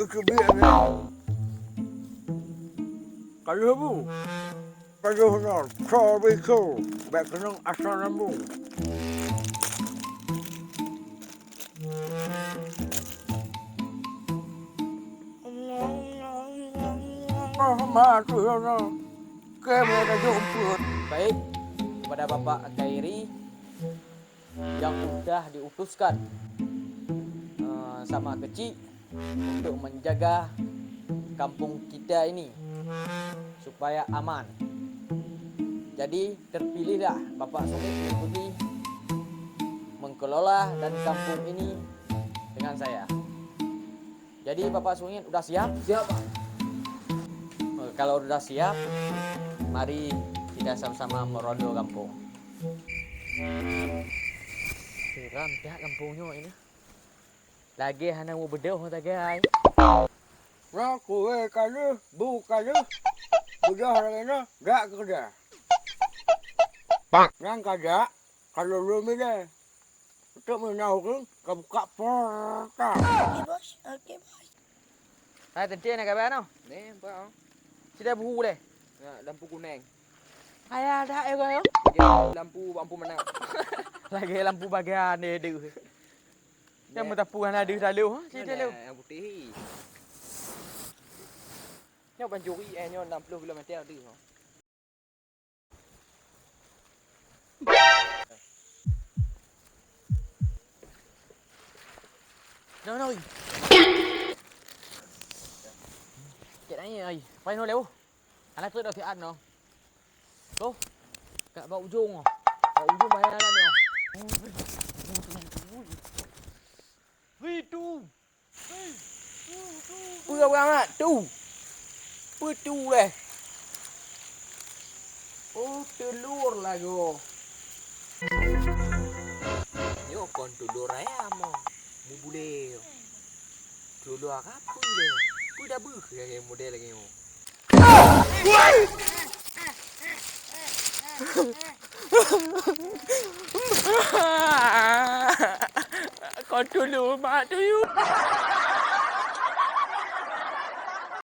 Kebiasaan. Kalau bu, kalau honor, kau beko, baik kenang asal lambung. Oh, matu ya no. Kamu dah jemput. Baik, kepada Bapak Kairi yang sudah diutuskan sama kecil untuk menjaga kampung kita ini supaya aman. Jadi terpilihlah Bapak Songit mengikuti mengelola dan kampung ini dengan saya. Jadi Bapak Songit udah siap? Siap, Pak. Kalau udah siap, mari kita sama-sama merondo kampung. Seram dah kampungnya ini. Lagi hana mau bedoh tak guys. Aku kalau bukan sudah harganya gak kerja. Yang kerja kalau lu milih untuk menawarkan kebuka portal. Okey bos. Hai tadi nak kabar no? Ni, Pak. Sudah buhu deh. Lampu kuning. Ayah dah ya kau. Lampu mana? Lagi lampu bagian ni ada. Yang mentapuan ada selalu. Cerita lu. Yang putih. Nyo pancuri nyo 60 km ada. No. Cik nanya ai. Pai no leu. Anak tu dah siap no. Tu. Kat bawah ujung. Bawah ujung bayar anak ni. Itu. Pura amat tu. Putu leh. Oh, telur lah yo. Yo kon telur ayam mo. Mu boleh. Telur apa dia? Ku dah buh yang model lagi yo. Kau dulu mak tu you.